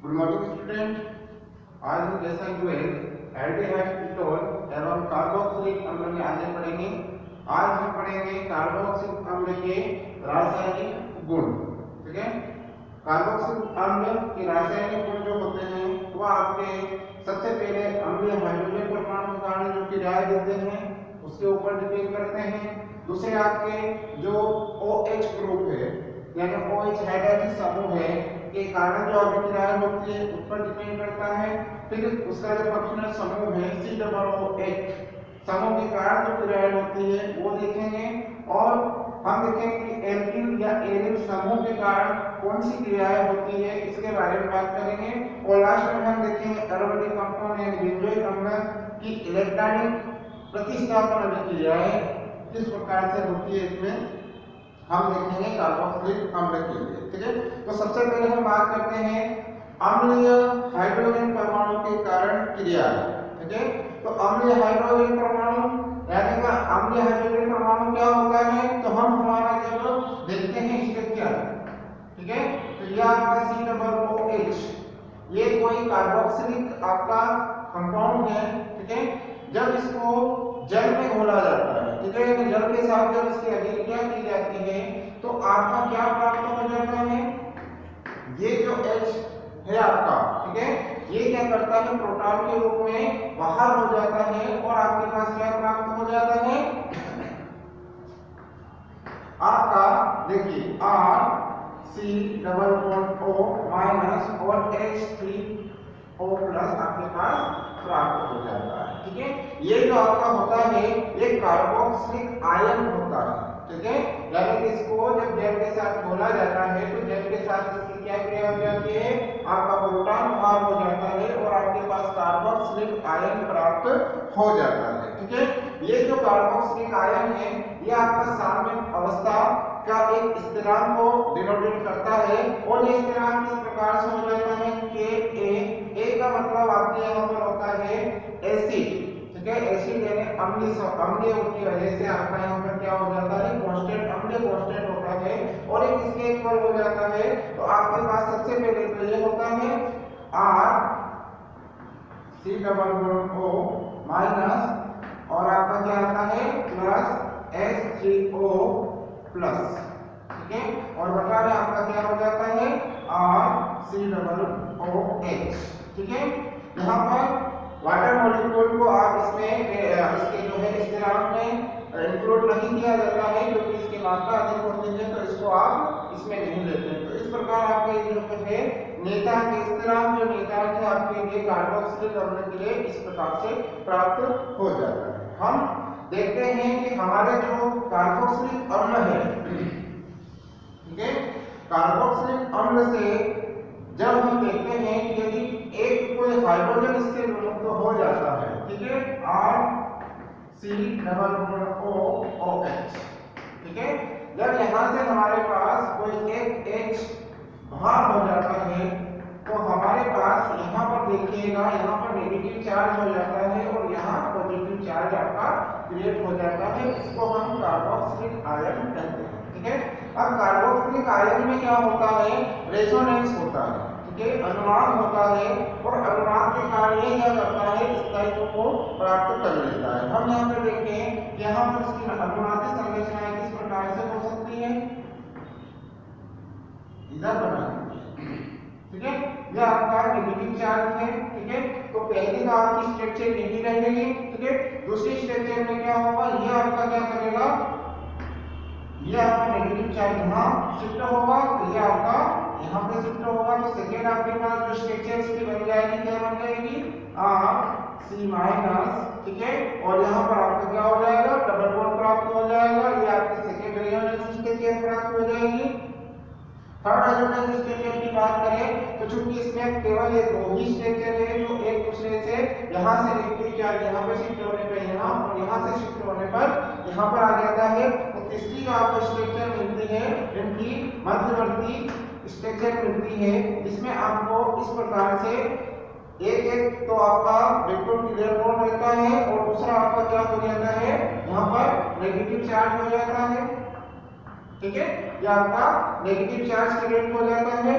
Good morning student. आज हम lesson 12 aldehyde ketone एवं कार्बोक्सिलिक अम्ल में आगे पढ़ेंगे। आज हम पढ़ेंगे कार्बोक्सिलिक अम्ल के रासायनिक गुण। ठीक है, कार्बोक्सिलिक अम्ल के रासायनिक गुण जो होते हैं वो आपके सबसे पहले अम्लीय हाइड्रोजन परमाणु के कारण जो क्रियाएं देते हैं उसके ऊपर डिपेंड करते हैं। दूसरे आपके जो OH ग्रुप है यानी OH हाइड्रोजन समूह है के कारण जो अभिक्रियाएं होती है उस पर डिपेंड करता है। फिर उसका जो फंक्शनल समूह है COOH समूह के कारण जो क्रियाएं होती है वो देखेंगे। और हम देखेंगे कि एल्किन या एरिन समूह के कारण कौन सी क्रियाएं होती है इसके बारे में बात करेंगे। और लास्ट में हम देखेंगे एरोमेटिक कंपाउंड यानी बेंजोइक अम्ल की इलेक्ट्रॉनिक प्रतिस्थापन अभिक्रियाएं किस प्रकार से होती है इसमें हम देखेंगे कार्बोक्सिलिक अम्ल के लिए। ठीक है, तो सबसे पहले हम बात करते हैं अम्लीय हाइड्रोजन परमाणु के कारण क्रिया। ठीक है, तो अम्लीय हाइड्रोजन परमाणु यानी कि अम्लीय हाइड्रोजन परमाणु क्या होता है तो हम हमारा जब देखते हैं स्ट्रक्चर। ठीक है, तो यह आपका COOH ये कोई कार्बोक्सिलिक आपका कंपाउंड है। ठीक है, जब इसको जल में घोला जाता है, ठीक है, तो जल के साथ जब इसकी अभिक्रिया की जाती है तो आपका क्या प्राप्त हो जाता है, ये जो H है आपका, ठीक है, ये क्या करता है प्रोटॉन के रूप में बाहर हो जाता है और आपके पास क्या प्राप्त हो जाता है आपका देखिए RC≡O- और H3O+ आपके पास प्राप्त हो जाता है। ठीक है, ये जो आपका होता है ये कार्बोक्सिलिक आयन होता है। ठीक है, यानी कि इसको जब जल के साथ घोला जाता है तो जल के साथ इसकी क्या क्रिया हो जाती है, आपका प्रोटॉन बाहर हो जाता है और आपके पास कार्बोक्सिलिक आयन प्राप्त हो जाता है। ठीक है, ये जो कार्बोक्सिलिक आयन है ये आपका साम्य अवस्था का एक स्थिरांक को डिनोटेट करता है। और ये स्थिरांक किस प्रकार से हो जाता है Ka का मतलब आपके यहाँ पर होता है एसिड। ठीक है, एसिड यानी अम्लीय की वजह से आपका यहाँ पर क्या हो जाता है कांस्टेंट अम्लीय कांस्टेंट होता है और एक इसके ऊपर हो जाता है। तो आपके पास सबसे पहले तो ये होता है RC≡O- और आपका क्या आता है प्लस H3O+। ठीक है, और बटा में आपका क्या हो जाता है RCOOH। ठीक है, यहाँ पर वाटर मॉलिक्यूल को आप इसमें इसके जो है स्थिरांक में इंक्लूड नहीं किया जाता है क्योंकि इसकी मात्रा अधिक होती है तो इसको आप इसमें नहीं लेते हैं। तो इस प्रकार आपका ये जो है नेता के स्थिरांक जो नेता है आपके लिए कार्बोक्सिलिक अम्ल के लिए इस प्रकार से प्राप्त हो जाता है। हम देखते हैं कि हमारे जो कार्बोक्सिलिक अम्ल है, ठीक है, कार्बोक्सिलिक अम्ल से जब हम देखते हैं कि यदि एक कोई हाइड्रोजन इससे विमुक्त हो जाता है, ठीक है, RC≡OOH। ठीक है, जब यहाँ से हमारे पास कोई एक H बाहर हो जाता है तो हमारे पास यहाँ पर देखिएगा यहाँ पर नेगेटिव चार्ज हो जाता है और यहाँ पॉजिटिव चार्ज आपका क्रिएट हो जाता है। इसको हम कार्बोक्सिलिक आयन कहते हैं। ठीक है, अब कार्बोक्सिलिक आयन में क्या होता है रेजोनेंस होता है। ठीक है, अनुनाद होता है और अनुनाद के कारण ये क्या करता है स्थायित्व को प्राप्त कर लेता है। हम यहाँ पे देखें यहाँ पर इसकी अनुनादी संरचनाएं किस प्रकार से हो सकती है, इधर बना। ठीक है, यह आपका नेगेटिव चार्ज है। ठीक है, तो पहले तो आपकी स्ट्रक्चर नीचे रहेगी। ठीक है, दूसरी स्ट्रक्चर में क्या होगा ये आपका क्या करेगा, ये आपका नेगेटिव चार्ज यहाँ शिफ्ट होगा तो ये आपका यहाँ पे शिफ्ट होगा। तो सेकेंड आपके पास जो स्ट्रक्चर इसकी बन जाएगी क्या बन जाएगी RC-। ठीक है, और यहाँ पर आपका क्या हो जाएगा डबल बॉन्ड प्राप्त हो जाएगा। ये आपकी सेकेंड रेजोनेंस स्ट्रक्चर प्राप्त हो जाएगी। थर्ड रेजोनेंस स्ट्रक्चर की बात करें तो चूंकि इसमें केवल ये दो ही स्ट्रक्चर है जो एक दूसरे से यहाँ से नेगेटिव चार्ज यहाँ पे शिफ्ट होने पर यहाँ और यहाँ से शिफ्ट होने पर यहाँ पर आ जाता है। तो तीसरी जो आपको स्ट्रक्चर मिलती है इनकी मध्यवर्ती स्ट्रक्चर मिलती है जिसमें आपको इस प्रकार से एक तो आपका बिल्कुल क्लियर बॉन्ड रहता है और दूसरा आपका क्या हो जाता है यहाँ पर नेगेटिव चार्ज हो जाता है। ठीक है, यह आपका नेगेटिव चार्ज क्रिएट हो जाता है।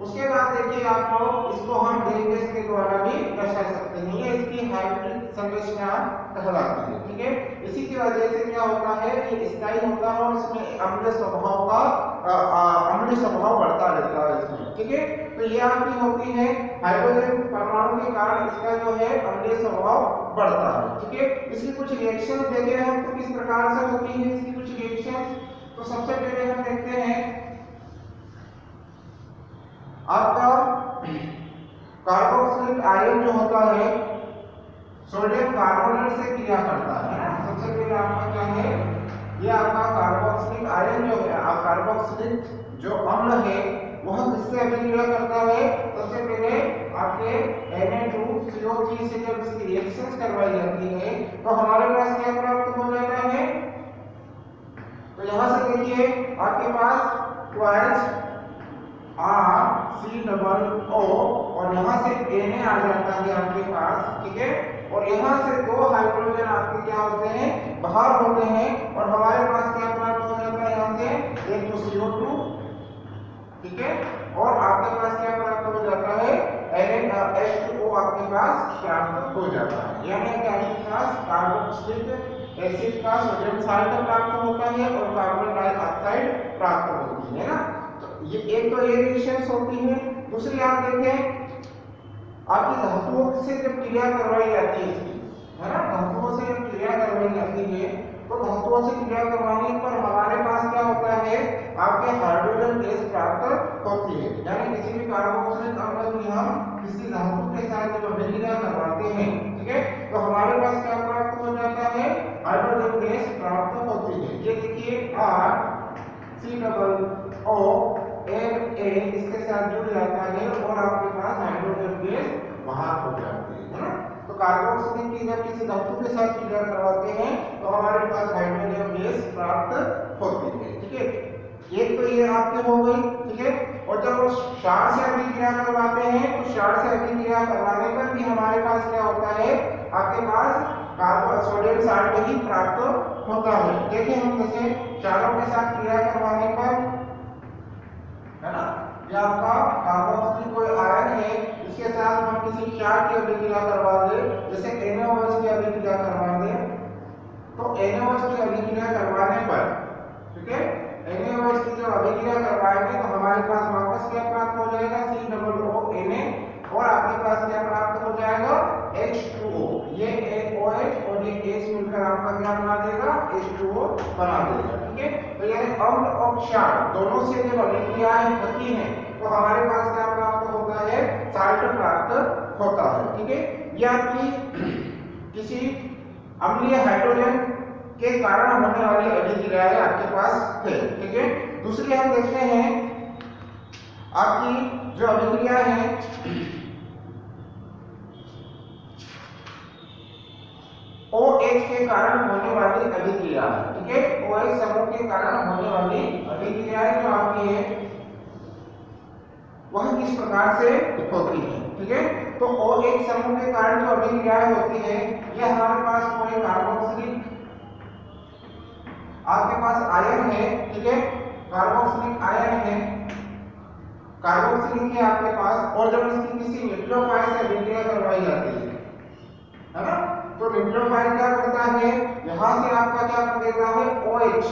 उसके बाद देखिए आप लोग इसको हम डेरिवेशन के द्वारा भी दर्शा सकते हैं, ये इसकी हाइब्रिड संरचना कहलाती है। ठीक है, इसी की वजह से क्या होता है, ये स्थायी होता है और इसमें अम्लीय स्वभाव का अम्लीय स्वभाव बढ़ता रहता है इसमें। ठीक है, तो ये आपकी होती है हाइड्रोजन परमाणु के कारण इसका जो है अम्लीय स्वभाव बढ़ता है। ठीक है, इसकी कुछ रिएक्शन देखें हम तो किस प्रकार से होती है इसकी कुछ रिएक्शन। तो सबसे पहले हम देखते हैं आपका कार्बोक्सिलिक आयन जो होता है सोडियम कार्बोनेट से क्रिया करता है ना। सबसे पहले आपका क्या है, ये आपका कार्बोक्सिलिक आयन जो है, कार्बोक्सिलिक जो अम्ल है वह किससे अभिक्रिया करता है। सबसे पहले आपके Na2CO3 से जब इसकी रिएक्शंस करवाई जाती है तो हमारे पास क्या प्राप्त हो जाता है। तो यहां से देखिए आपके पास ट्वाइस RCOO और यहाँ से Na आ जाता है आपके पास। ठीक है, और यहाँ से दो हाइड्रोजन आपके क्या होते हैं, बाहर होते हैं और हमारे पास क्या प्राप्त हो जाता है यहाँ से, एक तो CO2, ठीक है, और आपके पास क्या प्राप्त हो जाता है, H2O आपके पास प्राप्त हो जाता है। यानी कि आपके पास कार्बोक्सिलिक एसिड का सोडियम साल्ट प्राप्त होता है और कार्बन डाइऑक्साइड प्राप्त होती है ना। ये एक तो ये रिएक्शंस होती है। दूसरी आप देखें आपकी धातुओं से जब क्रिया करवाई जाती है इसकी, है ना, धातुओं से जब क्रिया करवाई जाती है तो धातुओं से क्रिया करवाने पर हमारे पास क्या होता है, आपके हाइड्रोजन गैस प्राप्त होती है। यानी किसी भी कार्बोक्सिलिक अम्ल की हम किसी धातु के साथ जब अभिक्रिया करवाते हैं, ठीक है, तो हमारे पास क्या प्राप्त हो जाता है, हाइड्रोजन गैस प्राप्त होती है। ये देखिए RCOO इसके साथ जुड़ जाता है और आपके पास हाइड्रोजन गैस बाहर हो जाती है ना। तो कार्बोक्सिलिक की जब किसी धातु के साथ क्रिया करवाते हैं तो हमारे पास हाइड्रोजन गैस प्राप्त होती है। ठीक है, एक तो ये आपके हो गई। ठीक है, और जब क्षार से अभिक्रिया करवाते हैं तो क्षार से अभिक्रिया करवाने पर भी हमारे पास क्या होता है, आपके पास सोडियम साल्ट ही प्राप्त होता है। देखिए हम जैसे क्षारों के साथ क्रिया करवाने पर, है ना, ये आपका कार्बोक्सिलिक कोई आयन है, इसके साथ हम किसी क्षार की अभिक्रिया करवा दे, जैसे NaOH की अभिक्रिया करवा दे, तो NaOH की अभिक्रिया करवाने पर, ठीक है, NaOH की जब अभिक्रिया करवाएंगे तो हमारे पास वापस क्या प्राप्त हो जाएगा, COONA, और आपके पास क्या प्राप्त हो जाएगा, H2O। ये OH और ये H मिलकर आपका क्या बना देगा, H2O बना देगा। ठीक है, तो यानी अम्ल और क्षार दोनों से जब अभिक्रियाएं होती हैं तो हमारे पास क्या प्राप्त होता है, साल्ट प्राप्त होता है। ठीक है, ये आपकी किसी अम्लीय हाइड्रोजन के कारण होने वाली अभिक्रियाएं आपके पास है। ठीक है, दूसरी हम देखते हैं आपकी जो अभिक्रिया है OH के कारण होने वाली अभिक्रिया। ठीक है, OH समूह के कारण होने वाली अभिक्रियाएं जो आपकी है वह किस प्रकार से होती है। ठीक है, तो OH समूह के कारण जो अभिक्रियाएं होती है, यह हमारे पास कोई कार्बोक्सिलिक आपके पास आयन है। ठीक है, कार्बोक्सिलिक आयन है, कार्बोक्सिलिक है आपके पास, और जब इसकी किसी न्यूक्लियोफाइल से अभिक्रिया करवाई जाती है ना, तो न्यूक्लियोफाइल क्या करता है, यहां से आपका क्या कर देता है, OH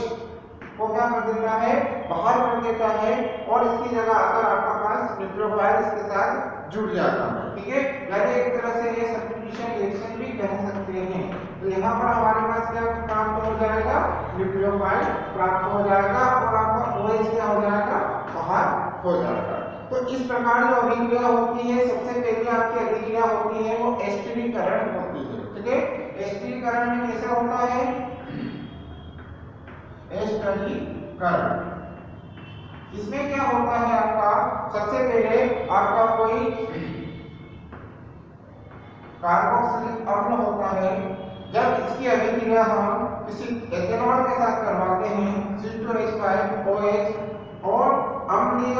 को क्या कर देता है, बाहर कर देता है, और इसकी जगह आकर आपका पास न्यूक्लियोफाइल इसके साथ जुड़ जाता है। ठीक है, यानी एक तरह से ये सब्स्टिट्यूशन रिएक्शन भी कह सकते हैं। तो यहाँ पर हमारे पास क्या प्राप्त हो जाएगा, न्यूक्लियोफाइल प्राप्त हो जाएगा और आपका OH क्या हो जाएगा, बाहर हो जाएगा। तो इस प्रकार जो अभिक्रिया होती है, सबसे पहले आपकी अभिक्रिया होती है वो एस्टरीकरण होती है। ठीक है, एस्टरीकरण में कैसा होता है, एस्टरीकरण, इसमें क्या होता है आपका, सबसे पहले आपका कोई कार्बोक्सिलिक अम्ल होता है, जब इसकी अभिक्रिया हम किसी एथेनॉल के साथ करवाते हैं, C2H5OH, और अम्लीय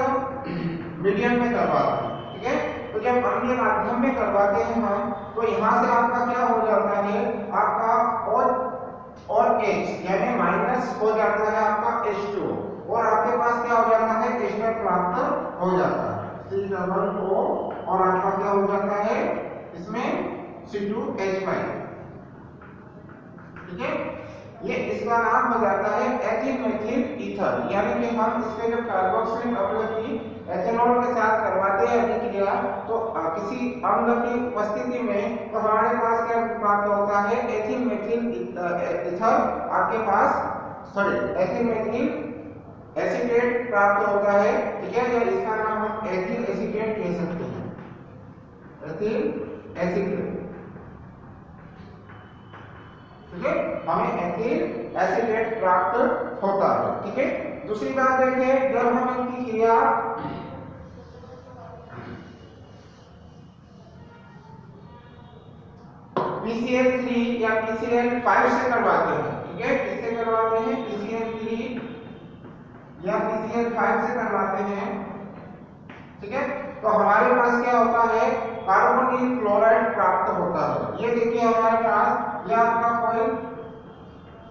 मीडियम में करवाते हैं। ठीक है, तो जब अम्लीय माध्यम में करवाते हैं हम, तो यहाँ से आपका क्या हो जाता है, आपका और H यानी माइनस हो जाता है आपका H2, और आपके पास क्या हो जाता है, एस्टर प्राप्त हो जाता है। C≡O और आपका क्या हो जाता है इसमें C2H5, ठीक है। ये इसका नाम हो जाता है एथिल मेथिल ईथर, यानी कि हम इसके जो कार्बोक्सिलिक अम्ल की एथेनॉल के साथ करवाते हैं अभिक्रिया, तो किसी अम्ल की उपस्थिति में तो हमारे पास क्या प्राप्त होता है एथिल मेथिल ईथर आपके पास एथिल मेथिल एसीटेट प्राप्त होता है, ठीक है। या इसका नाम हम एथिल एसीटेट कह सकते हैं, एथिल एसीटेट, ठीक है। हमें एथिल एसीटेट प्राप्त होता है, ठीक है। दूसरी बात देखिए, जब हम इनकी क्रिया PCl3 या PCl5 से करवाते हैं, ठीक है। किससे करवाते हैं? PCl3 या PCl5 से करवाते हैं, ठीक है। तो हमारे पास क्या होता है कार्बोनिल क्लोराइड प्राप्त होता है। ये देखिए हमारे पास यह आपका कोई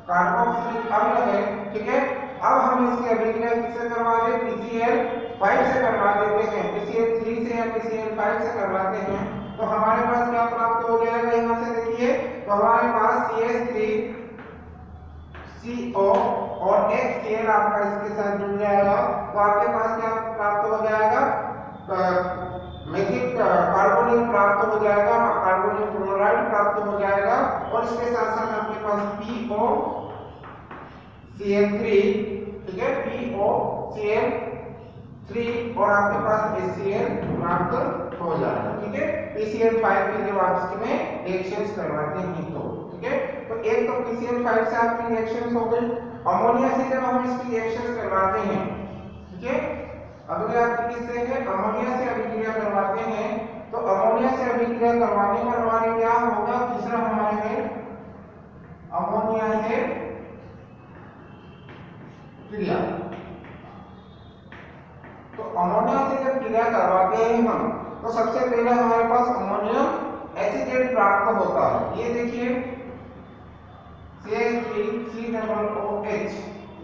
कार्बोक्सिलिक अम्ल है, ठीक है। अब हम इसकी अभिक्रिया किससे करवा दें? PCl5 से करवा देते हैं, PCl3 से या PCl5 से करवाते हैं, तो हमारे पास क्या प्राप्त हो जाएगा? यहाँ से देखिए तो हमारे पास CH3CO और HCl आपका इसके साथ जुड़ जाएगा, तो आपके पास क्या प्राप्त हो जाएगा? मेथिल कार्बोनिल प्राप्त हो जाएगा, कार्बोनिल क्लोराइड प्राप्त हो जाएगा, और इसके साथ साथ आपके पास POCl3, ठीक है, POCl3 और आपके पास HCl प्राप्त हो जाएगा, ठीक है। PCl5 की जब आप इसमें रिएक्शंस करवाते हैं तो, ठीक है। तो एक तो PCl5 से आपकी रिएक्शंस हो गई, अमोनिया से जब हम इसकी रिएक्शंस करवाते हैं, ठीक है। अगले आपकी किससे है? अमोनिया से अभिक्रिया करवाते हैं, तो अमोनिया से अभिक्रिया करवाने पर हमारे क्या होगा? तीसरा हमारे है अमोनिया से क्रिया। तो अमोनिया से जब क्रिया करवाते हैं हम, तो सबसे पहले हमारे पास अमोनियम एसीटेट प्राप्त होता है। ये देखिए CH3COOH,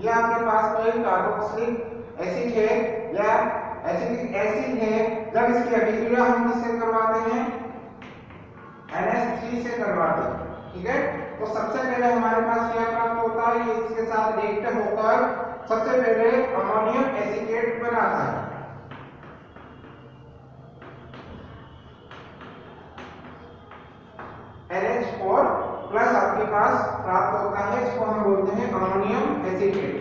ये आपके पास कोई कार्बोक्सिलिक एसिड है या एसिटिक एसिड है। जब इसकी अभिक्रिया हम किससे करवाते हैं? NH3 से करवाते हैं, ठीक है। तो सबसे पहले हमारे पास क्या प्राप्त होता है? ये इसके साथ रिएक्ट होकर सबसे पहले अमोनियम एसीटेट बनाता है, NH4 प्लस आपके पास प्राप्त होता है, इसको हम बोलते हैं अमोनियम एसीटेट,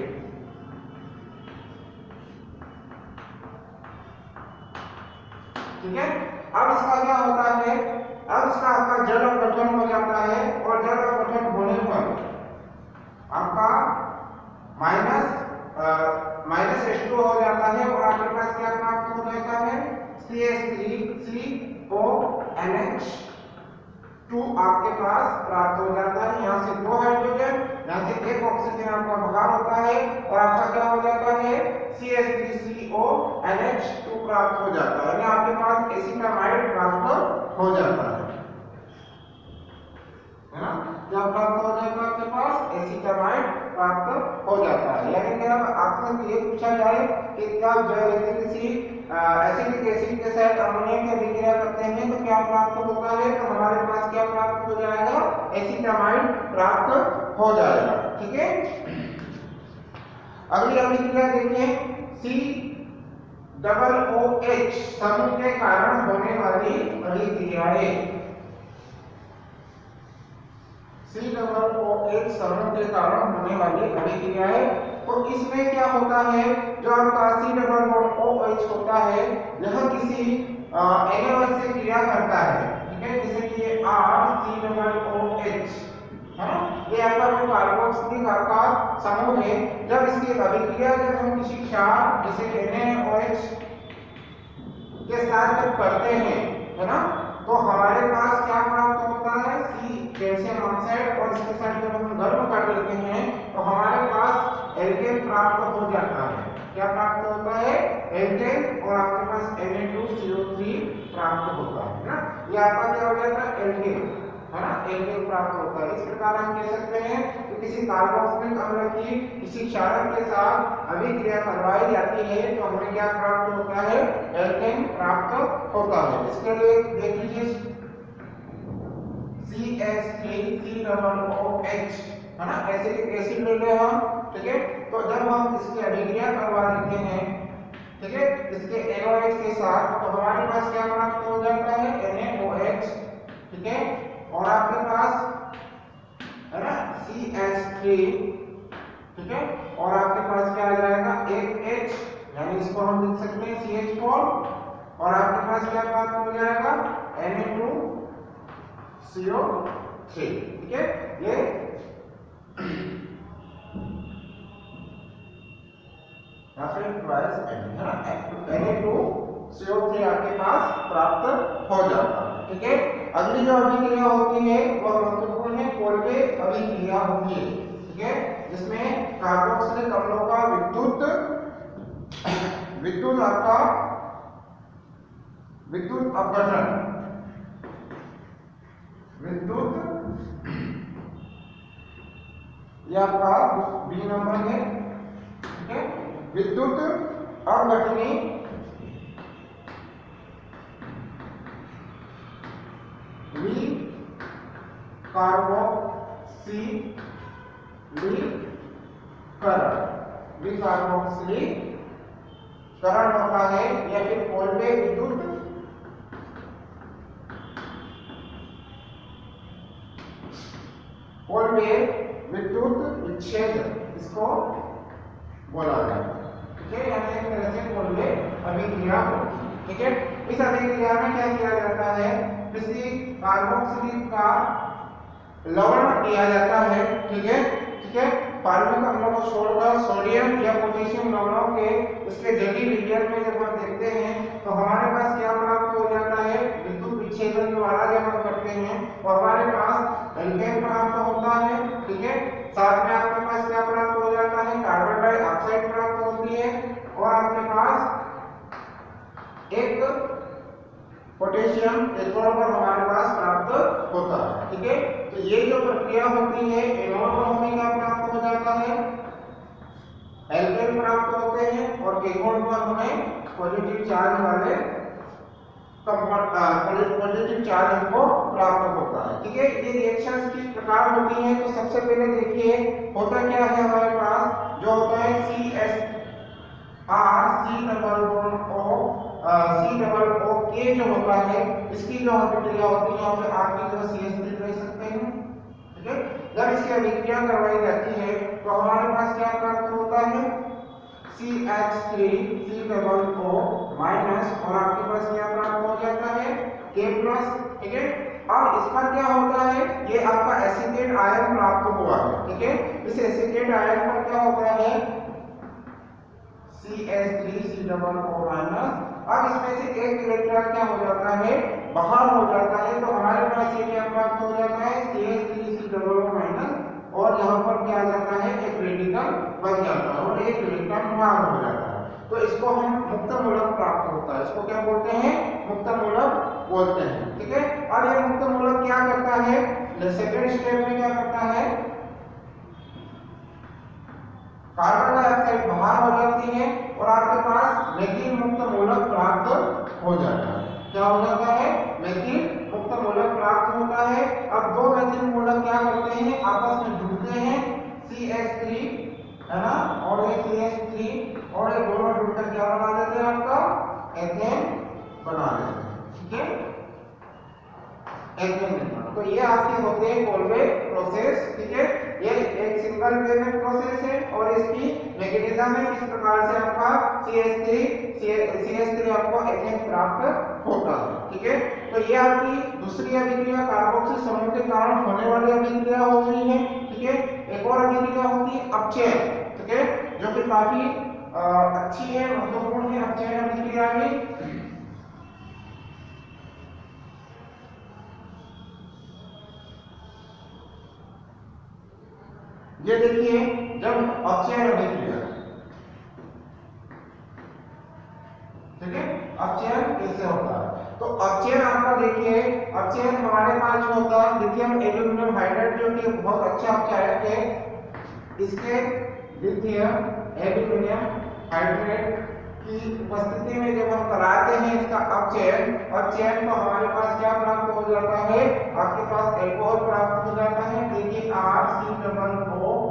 ठीक है। अब इसका क्या होता है? अब इसका आपका जल अपघटन हो जाता है, और जल अपघटन होने पर आपका माइनस H2 हो जाता है, और आपके पास क्या प्राप्त हो जाता है? CH3CONH2 आपके पास प्राप्त हो जाता है। यहाँ से 2 हाइड्रोजन, यहाँ से 1 ऑक्सीजन आपका बाहर होता है, और आपका क्या हो जाता है? CH3CONH2 प्राप्त हो जाता है, यानी आपके पास एसिटामाइड प्राप्त हो जाता है ना। क्या प्राप्त हो जाएगा? आपके पास एसिटामाइड प्राप्त हो जाता है। यानी कि अब आपसे ये पूछा जाए कि क्या किसी एसिटिक एसिड के साथ अमोनिया की अभिक्रिया करते हैं तो क्या प्राप्त होता है? तो हमारे पास क्या प्राप्त हो जाएगा? एसिटामाइड प्राप्त हो जाएगा, ठीक है। अगली अभिक्रिया देखिए, COOH समूह के कारण होने वाली अभिक्रियाएं। COOH समूह के कारण होने वाली अभिक्रियाएं, तो इसमें क्या होता है? जो आपका COOH होता है, यह किसी NaOH से क्रिया करता है, ठीक है। जैसे कि ये RCOOH है, ये आपका जो कार्बोक्सिलिक आपका समूह है, जब इसकी अभिक्रिया जब हम किसी क्षार जैसे NaOH के साथ जब करते हैं, है ना, तो हमारे पास क्या प्राप्त होता है? C कैल्शियम ऑक्साइड, और इसके साथ जब हम गर्म कर देते हैं तो हमारे पास एल्केन प्राप्त हो जाता है। क्या प्राप्त होता है? एल्केन, और आपके पास Na2CO3 प्राप्त होता है ना। ये आपका क्या हो जाता है? एल्केन, है ना, एल्केन प्राप्त होता है। इस प्रकार हम कह सकते हैं कि किसी कार्बोक्सिलिक अम्ल की किसी क्षारक के साथ अभिक्रिया करवाई जाती है तो हमें क्या प्राप्त होता है, एल्केन प्राप्त होता है। इसके लिए देख लीजिए CH3COOH है ना, एसिडिक एसिड ले लें हम, ठीक है। तो जब हम इसकी अभिक्रिया करवा देते हैं, ठीक है, इसके NOH के साथ, तो हमारे पास क्या प्राप्त हो जाता है, NaOH, ठीक है। और आपके पास है ना CH3, ठीक है, और आपके पास क्या आ जाएगा, एक H, यानी इसको हम लिख सकते हैं CH4, और आपके पास क्या प्राप्त हो जाएगा, Na2CO3, ठीक है। ये Na2CO3 आपके पास प्राप्त हो जाता है, ठीक है। अगली जो अभिक्रिया होती है वह महत्वपूर्ण है, कोल्बे अभिक्रिया होती है, ठीक है, जिसमें कार्बोक्सिलिक अम्लों का विद्युत आपका विद्युत अपघटन, यह आपका बी नंबर है, ठीक है। विद्युत अपघटनी विकार्बोक्सिलीकरण होता है, या फिर कोल्बे विद्युत विच्छेद इसको बोला जाता है, ठीक है। यानी एक तरह से कोल्बे अभिक्रिया होती है, ठीक है। इस अभिक्रिया में क्या किया जाता है, किसी कार्बोक्सिलिक का लवण किया जाता है, ठीक है, ठीक है। पार्विक अम्लों को छोड़कर सोडियम या पोटेशियम लवणों के उसके जली विलयन में जब हम देखते हैं तो हमारे पास क्या प्राप्त हो जाता है, विद्युत विच्छेदन द्वारा जब हम करते हैं तो हमारे पास एल्केन प्राप्त होता है, ठीक है। साथ में आपके पास क्या प्राप्त हो जाता है, कार्बन डाइऑक्साइड प्राप्त होती है, और आपके पास एक पोटेशियम एथेनॉल हमारे पास प्राप्त होता है, ठीक है। तो ये जो प्रक्रिया होती है, एनोड पर हमें क्या प्राप्त हो जाता है, एल्केन प्राप्त होते हैं, और कैथोड पर हमें पॉजिटिव चार्ज वाले पॉजिटिव चार्ज हमको प्राप्त होता है, ठीक है। ये रिएक्शंस किस प्रकार होती हैं, तो सबसे पहले देखिए होता क्या है, हमारे पास जो होता है COOK जो होता है, इसकी जो अभिक्रिया होती है, यहाँ पे R की जगह CH3 रख सकते हैं, ठीक है। जब इसकी अभिक्रिया करवाई जाती है तो हमारे पास क्या प्राप्त होता है, CH3COO माइनस, और आपके पास क्या प्राप्त हो जाता है, K प्लस, ठीक है। अब इसका क्या होता है, ये आपका एसिटेट आयन प्राप्त हुआ है, ठीक है। इस एसिटेट आयन पर क्या होता है, CH3COO माइनस, अब इसमें से एक इलेक्ट्रॉन क्या हो जाता है, बाहर हो जाता है, तो हमारे पास ये क्या प्राप्त हो जाता है, CH3COO माइनस, और यहाँ पर क्या आ जाता है, एक रेडिकल बन जाता है, और एक इलेक्ट्रॉन बाहर हो जाता है, तो इसको हम मुक्त मूलक प्राप्त होता है, इसको क्या बोलते हैं, मुक्त मूलक बोलते हैं, ठीक है। और ये मुक्त मूलक क्या करता है, सेकेंड स्टेप में क्या करता है, कार्बन डाइऑक्साइड बाहर हो जाती है, और आपके पास मेथिल मुक्त मूलक प्राप्त हो जाता है, क्या हो जाता है, मेथिल मुक्त मूलक प्राप्त होता है। अब दो मेथिल मूलक क्या करते हैं, आपस में जुड़ते हैं, CH3 है ना, और ये CH3, और ये दोनों जुड़कर क्या बना देते हैं, आपका एथेन बना देते हैं, ठीक है, एथेन निर्माण। तो ये आपके होते हैं कोल्बे प्रोसेस, ठीक है। ये एक सिंगल पेमेंट प्रोसेस है, और इसकी मैकेनिज्म है किस प्रकार से आपका CH3 आपको एथेन प्राप्त होता है, ठीक है। तो ये आपकी दूसरी अभिक्रिया कार्बोक्सिल समूह के कारण होने वाली अभिक्रिया हो रही है, ठीक है। एक और अभिक्रिया होती है अपचयन, ठीक है, जो कि काफी अच्छी है, महत्वपूर्ण है अपचयन अभिक्रिया भी। ये देखिए जब अपचयन अभिक्रिया, ठीक है, अपचयन कैसे होता है, तो अपचयन आपका देखिए, अपचयन हमारे पास जो होता है लिथियम एल्यूमिनियम हाइड्राइड जो कि बहुत अच्छा अपचायक है, इसके लिथियम एल्यूमिनियम हाइड्राइड की उपस्थिति में जब हम कराते हैं इसका अपचयन, अपचयन तो हमारे पास क्या प्राप्त हो जाता है, आपके पास एल्कोहल प्राप्त हो जाता है, देखिए RCOOH,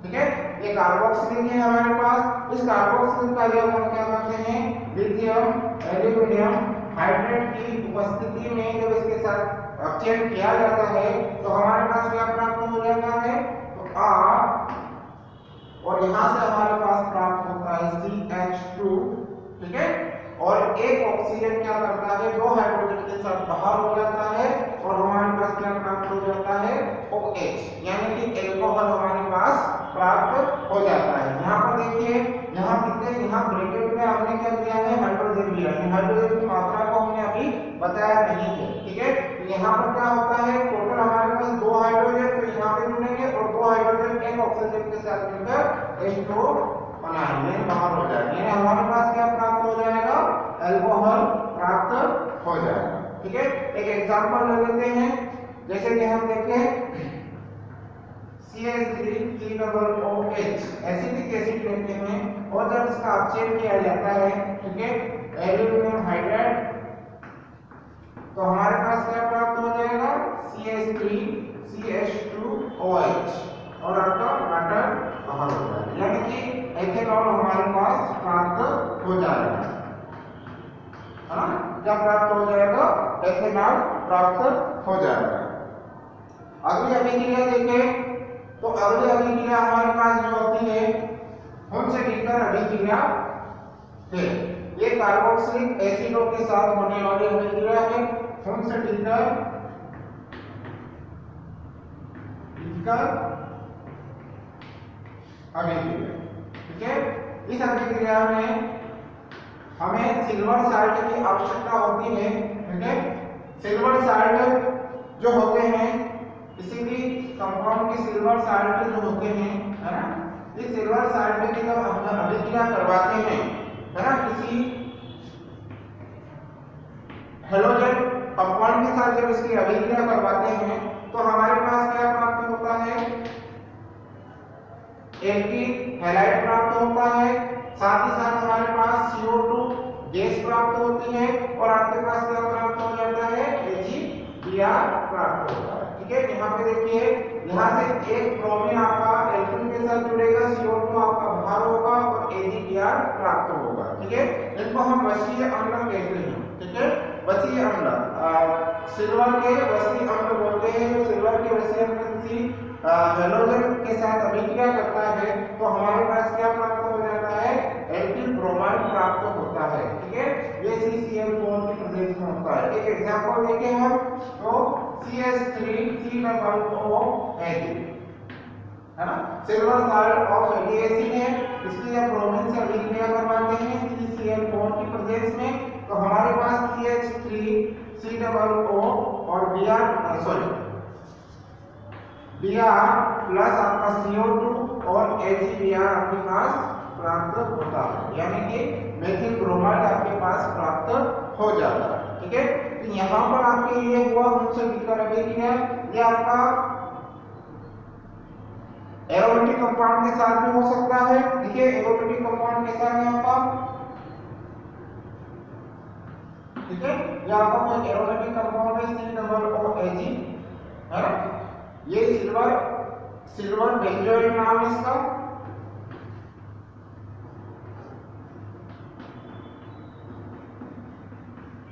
ठीक है। ये कार्बोक्सिलिक है हमारे पास। इस कार्बोक्सिलिक का जब हम क्या करते हैं, लिथियम एल्यूमिनियम हाइड्राइड की उपस्थिति में जब इसके साथ अपचयन किया जाता है तो हमारे पास क्या प्राप्त हो जाता है, तो R और यहां से हमारे पास प्राप्त होता है CH2, ठीक है। और एक ऑक्सीजन क्या करता है, दो हाइड्रोजन के साथ बाहर हो जाता है और हमारे पास क्या प्राप्त हो जाता है, OH, यानी कि एल्कोहल हमारे पास प्राप्त हो जाता है। यहाँ पर देखिए, यहाँ कितने, यहाँ ब्रैकेट में हमने क्या दिया है, हाइड्रोजन दिया है। हाइड्रोजन की मात्रा को हमने अभी बताया नहीं है, ठीक है। तो यहाँ पर क्या होता है, टोटल हमारे पास दो हाइड्रोजन तो यहाँ पे जुड़ेंगे और दो हाइड्रोजन एक ऑक्सीजन के साथ मिलकर H2 बनाएंगे, बाहर हो जाएंगे, यानी हमारे पास क्या प्राप्त हो जाएगा, एल्कोहल प्राप्त हो जाएगा, ठीक है। एक एग्जांपल ले लेते हैं, जैसे कि हम देखें CH3COOH एसिटिक एसिड लेते हैं और जब इसका अपचयन किया जाता है, ठीक है, एल्यूमिनियम हाइड्राइड, तो हमारे पास क्या प्राप्त हो जाएगा, CH3CH2OH और आपका वाटर बाहर हो जाएगा, यानी कि एथेनॉल हमारे पास प्राप्त हो जाएगा, है ना। क्या प्राप्त हो जाएगा, एथेनॉल प्राप्त हो जाएगा। अगली अभिक्रिया देखें, तो अगली अभिक्रिया हमारे पास जो होती है हुनसेटिंगर अभिक्रिया है। ये कार्बोक्सिलिक एसिडों के साथ होने वाली अभिक्रिया है, हुनसेटिंगर अभिक्रिया, ठीक है। इस अभिक्रिया में हमें सिल्वर साल्ट की आवश्यकता होती है, ठीक है। सिल्वर साल्ट जो होते हैं, किसी भी कंपाउंड के सिल्वर साल्ट जो होते हैं, है ना, इस सिल्वर साल्ट की जब हम अभिक्रिया करवाते हैं, है ना, किसी हेलोजन कंपाउंड के साथ जब इसकी अभिक्रिया करवाते हैं तो हमारे पास क्या प्राप्त होता है, एल्कीन हैलाइड प्राप्त होता है, साथ ही साथ हमारे पास CO2 गैस प्राप्त होती है और आपके पास क्या प्राप्त हो जाता है, AgBr प्राप्त होता है, ठीक है। यहाँ पे देखिए, यहाँ से एक ब्रोमीन आपका एल्कीन के साथ जुड़ेगा, CO2 आपका बाहर होगा और AgBr प्राप्त होगा, ठीक है। इनको हम वशीय अम्ल कहते हैं, ठीक है। वशीय अम्ल सिल्वर के वशीय अम्ल बोलते हैं। जो सिल्वर के वशीय अम्ल किसी हेलोजन के साथ अभिक्रिया करता है तो हमारे पास क्या प्राप्त हो जाता है, एल्किल ब्रोमाइड प्राप्त होता है, ठीक है। ये CCl4 की प्रेजेंस में होता है। एक एग्जांपल देखें हम, तो CH3COOH है ना, silver salt of fatty acid है, इसकी जब ब्रोमीन से अभिक्रिया करवाते हैं CCl4 की प्रेजेंस में तो हमारे पास CH3COO और Br प्लस आपका CO2 और AgBr आपके पास प्राप्त होता है, यानी कि मेथिल ब्रोमाइड आपके पास प्राप्त हो जाता है, ठीक है। तो यहाँ पर आपके लिए हुआ हुनसेटिंगर अभिक्रिया, ये आपका एरोमेटिक कंपाउंड के साथ भी हो सकता है, देखिए एरोमेटिक कंपाउंड के साथ यहाँ पर, ठीक है, यहाँ पर कोई एरोमेटिक कंपाउंड है COOH, है ना, ये सिल्वर बेंजोइड नाम है इसका,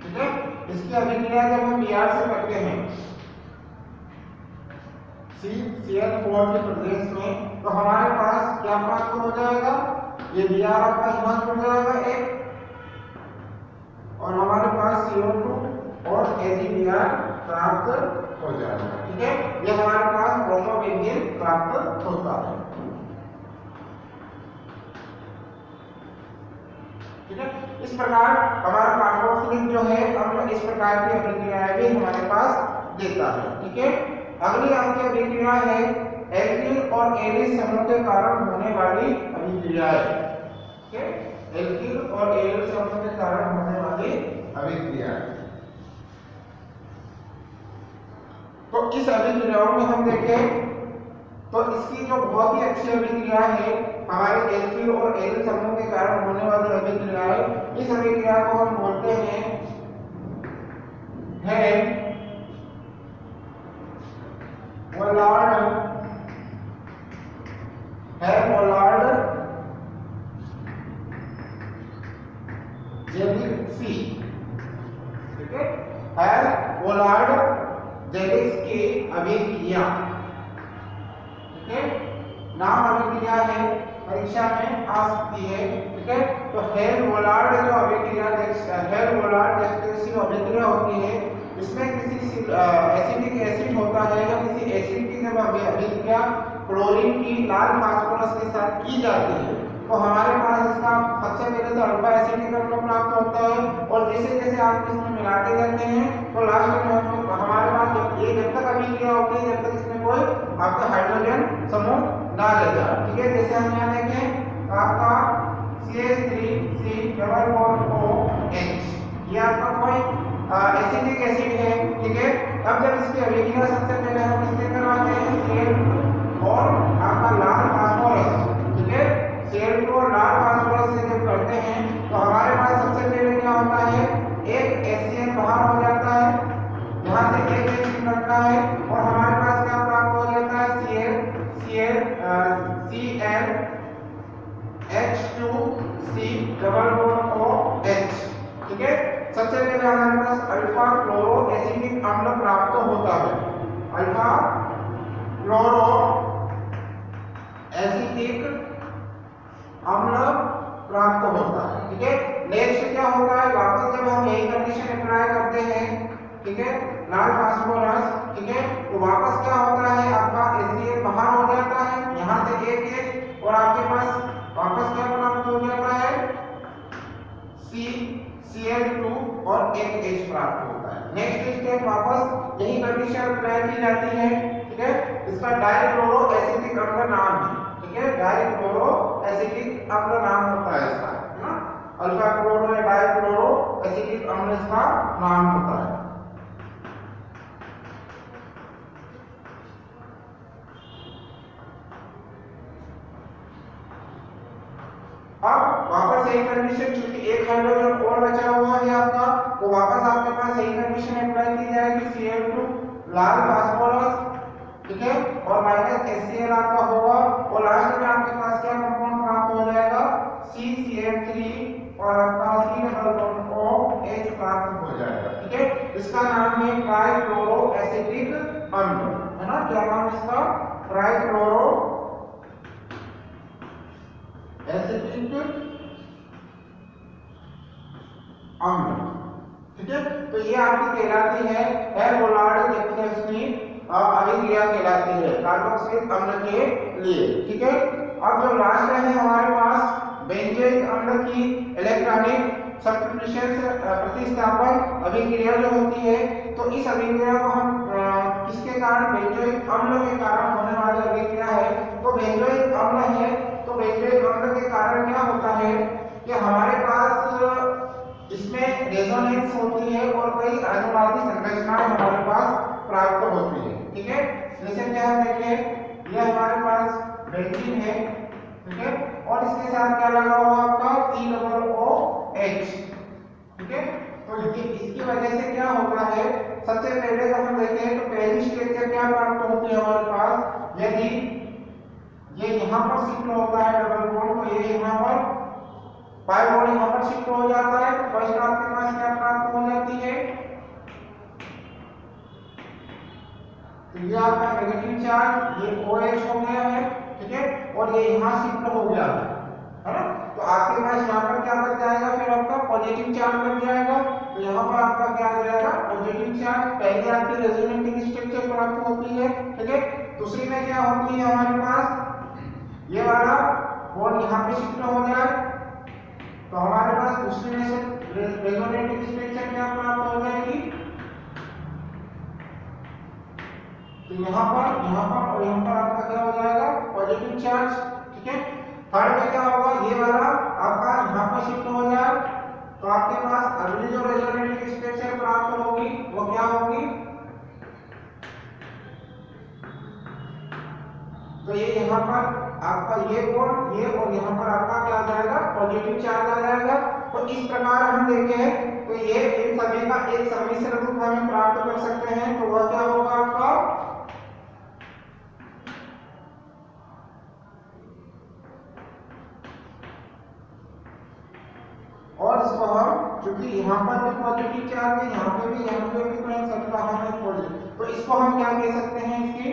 ठीक है। इसकी अभिक्रिया जब हम Br से करते हैं CCl4 के प्रेजेंस में तो हमारे पास क्या प्राप्त हो जाएगा, ये Br आपका यहाँ जुड़ जाएगा एक, और हमारे पास CO2 और AgBr प्राप्त हो जाएगा, ठीक है। ये हमारे पास ब्रोमोबेंजीन प्राप्त होता है, ठीक है। इस प्रकार हमारा कार्बोक्सिलिक जो है अम्ल इस प्रकार की अभिक्रियाएं भी हमारे पास देता है, ठीक है। अगली आपकी अभिक्रिया है एल्किल और एलिल समूह के कारण होने वाली अभिक्रियाएं, ठीक है। एल्किल और एलिल समूह के कारण होने वाली इस अभिक्रियाओं में हम देखें तो इसकी जो बहुत ही अच्छी अभिक्रिया है हमारे एल्किल और एरिल समूह के कारण होने वाली अभिक्रिया है, इस अभिक्रिया को हम बोलते हैं हेल्महोल्ट्ज़ की अभिक्रिया। ठीक है, नाम अभिक्रिया है, परीक्षा में आ सकती है। ठीक है, तो हेल्महोल्ट्ज़ जो अभिक्रिया हेल्महोल्ट्ज़ जैसी अभिक्रिया होती है, इसमें किसी एसिडिक एसिड होता है या किसी एसिड की जब अभिक्रिया क्लोरीन की लाल फास्फोरस के साथ की जाती है तो हमारे पास इसका सबसे पहले तो अल्फा एसिडिक अम्ल प्राप्त होता है, और जैसे जैसे आप इसमें मिलाते जाते हैं तो लास्ट में हमारे पास जब तक अभिक्रिया होती है जब तक इसमें कोई आपका हाइड्रोजन समूह ना ले जाए। ठीक है, जैसे हम यहाँ देखें आपका CH3COOH, ये आपका कोई एसिडिक एसिड है। ठीक है, अब जब इसकी अभिक्रिया सबसे पहले हम इससे करवाते हैं Cl और आपका लाल फास्फोरस। ठीक है, Cl को लाल फास्फोरस से जब करते हैं तो हमारे पास सबसे पहले क्या होता है, एक HCl बाहर हो जाता है, यहाँ से एक एसिड लगता है और हमारे पास क्या प्राप्त हो जाता है, ClH2C OH। ठीक है, सबसे पहले हमारे पास अल्फा क्लोरो एसिडिक अम्ल प्राप्त होता है, अल्फा क्लोरो एसिडिक अम्ल प्राप्त होता है। ठीक है, नेक्स्ट क्या होता है, वापस जब हम यही कंडीशन अप्लाई करते हैं, ठीक है, लाल फास्फोरस, ठीक है, तो वापस क्या होता है, आपका HCl बाहर हो जाता है, यहाँ से एक और आपके पास वापस क्या प्राप्त हो जाता है, Cl2 और एक H प्राप्त होता है। नेक्स्ट स्टेप वापस यही कंडीशन अप्लाई की जाती है। ठीक है, इसका डाइक्लोरो एसिटिक अम्ल नाम है। ठीक है, डाइक्लोरो एसिटिक अम्ल नाम होता है इसका, है ना, अल्फा क्लोरो या डाइक्लोरो एसिटिक अम्ल इसका नाम होता है। अब वापस यही कंडीशन, क्योंकि एक हाइड्रोजन और बचा हुआ है आपका, तो वापस आपके पास यही कंडीशन अप्लाई की जाएगी, Cl2 लाल फास्फोरस, ठीक है, और माइनस HCl आपका होगा, और लास्ट में आपके पास क्या कंपाउंड प्राप्त हो जाएगा, CCl3 और आपका COOH प्राप्त हो जाएगा। ठीक है, इसका नाम है ट्राइक्लोरो एसिटिक अम्ल, है ना, क्या नाम इसका, ट्राइक्लोरो एसिटिक अम्ल। ठीक है, तो ये आपकी कहलाती है हेल्महोल्ट्ज़ जैक्सेस्की अभिक्रिया कहलाती है कार्बोक्सिलिक अम्ल के लिए। ठीक है, अब जो लास्ट है हमारे पास बेंजोइक अम्ल की इलेक्ट्रॉनिक सब्स्टिट्यूशन प्रतिस्थापन अभिक्रिया जो होती है, तो इस अभिक्रिया को हम किसके कारण, बेंजोइक अम्ल के कारण होने वाली अभिक्रिया है। तो बेंजोइक अम्ल है, तो बेंजोइक अम्ल के कारण क्या होता है कि हमारे पास इसमें रेजोनेंस होती है और कई अनुनादी संरचनाएं हमारे पास प्राप्त होती है। ठीक है, जैसे क्या देखिए, ये हमारे पास बेंजीन है, ठीक है, और इसके साथ क्या लगा हुआ आपका COOH। ठीक है, तो ये इसकी वजह से क्या होता है, सबसे पहले जब हम देखें तो पहली स्ट्रक्चर क्या प्राप्त होती है हमारे पास, यदि ये यहाँ पर शिफ्ट होता है डबल बॉन्ड, तो ये यहाँ पर पाई बॉन्ड यहाँ पर शिफ्ट हो जाता है, तो फर्स्ट आपके पास क्या प्राप्त हो जाती है, तो ये आपका नेगेटिव चार्ज, ये OH हो गया है। ठीक है, और ये यहाँ शिफ्ट हो गया है ना, तो आपके पास यहाँ पर क्या बच जाएगा, फिर आपका पॉजिटिव चार्ज बच जाएगा, तो यहाँ पर आपका क्या हो जाएगा, पॉजिटिव चार्ज। पहले आपकी रेजोनेटिंग स्ट्रक्चर प्राप्त होती है। ठीक है, दूसरी में क्या होती है हमारे पास, ये वाला बॉन्ड यहाँ पे शिफ्ट हो जाए, तो हमारे पास दूसरी में से रेजोनेटिंग स्ट्रक्चर क्या प्राप्त हो जाएगी, तो यहाँ पर और यहाँ पर आपका क्या हो जाएगा, पॉजिटिव चार्ज। ठीक है, थर्ड में क्या होगा, ये वाला आपका यहाँ पर शिफ्ट हो जाए, तो आपके पास अगली जो रेजोनेटिंग स्ट्रक्चर प्राप्त होगी वो क्या होगी, तो ये यहाँ पर आपका ये बॉन्ड ये और यहाँ पर आपका क्या आ जाएगा पॉजिटिव चार्ज आ जाएगा। तो इस प्रकार हम देखें तो ये इन सभी का एक सम्मिश्र रूप हमें प्राप्त कर सकते हैं। तो वह क्या होगा आपका और इसको हम क्योंकि यहाँ पर भी पॉजिटिव चार्ज है यहाँ पे भी तो इन सभी का हम पॉजिटिव तो इसको हम क्या कह सकते हैं इसकी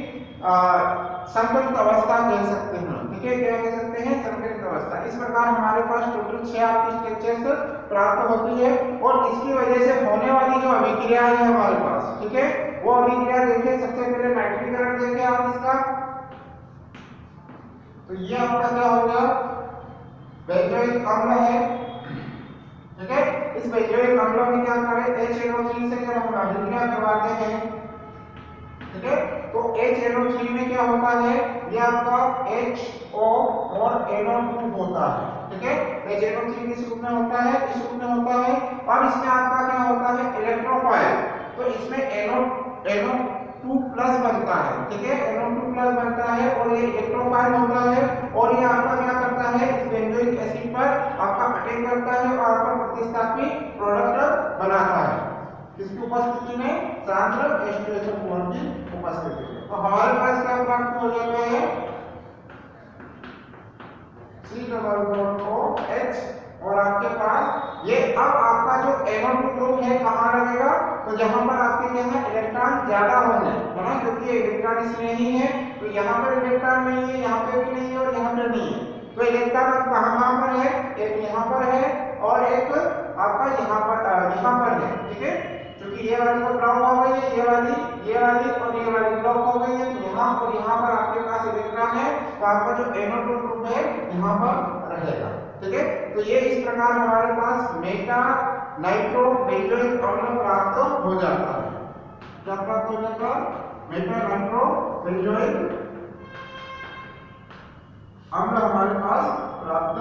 संतुलित अवस्था कह सकते हैं। ठीक है क्या कह सकते हैं संतुलित अवस्था। इस प्रकार हमारे पास टोटल 6 आपकी स्ट्रक्चर्स प्राप्त होती है और इसकी वजह से होने वाली जो अभिक्रिया है हमारे पास ठीक है वो अभिक्रिया देखिए। सबसे पहले नाइट्रीकरण देखें आप इसका तो ये आपका क्या होगा बेंजोइक अम्ल है। ठीक है इस बेंजोइक अम्ल में क्या करें HNO3 से जब हम अभिक्रिया करवाते हैं ठीक है तो HNO3 में क्या होता है ये आपका HO और NO2 होता है। ठीक है HNO3 किस रूप में होता है इस रूप में होता है और इसमें आपका क्या होता है इलेक्ट्रोफाइल। तो इसमें NO2 प्लस बनता है। ठीक है NO2 प्लस बनता है और ये इलेक्ट्रोफाइल होता है और ये आपका क्या करता है इस बेंजोइक एसिड पर आपका अटैक करता है और आपका प्रतिस्थापी प्रोडक्ट बनाता है किसकी उपस्थिति में सांद्र H2SO4 की उपस्थिति में। तो हमारे पास क्या प्राप्त हो जाता है C=OH और आपके पास ये अब आपका जो NO2 ग्रुप है कहाँ लगेगा तो जहां पर आपके क्या है इलेक्ट्रॉन ज्यादा होंगे है ना क्योंकि ये इलेक्ट्रॉन इसमें ही है तो यहाँ पर इलेक्ट्रॉन नहीं है यहाँ पे भी नहीं है और यहाँ पर नहीं है। तो इलेक्ट्रॉन अब कहाँ पर है एक यहाँ पर है और एक आपका यहाँ पर है। ठीक है क्योंकि ये वाली तो ब्लॉक हो गई है ये वाली और ये वाली ब्लॉक हो गई है तो यहाँ और यहाँ पर आपके पास इलेक्ट्रॉन है तो आपका जो NO2 ग्रुप है यहाँ पर रहेगा। ठीक है तो ये इस प्रकार हमारे पास मेटा नाइट्रो बेंजोइक अम्ल प्राप्त हो जाता है। क्या प्राप्त हो जाता है मेटा नाइट्रो बेंजोइक अम्ल हमारे पास प्राप्त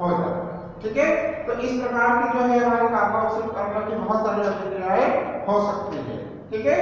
हो जाता है। ठीक है तो इस प्रकार की जो है हमारे कार्बोक्सिलिक अम्ल की बहुत सारी अभिक्रियाएं हो सकती है। ठीक है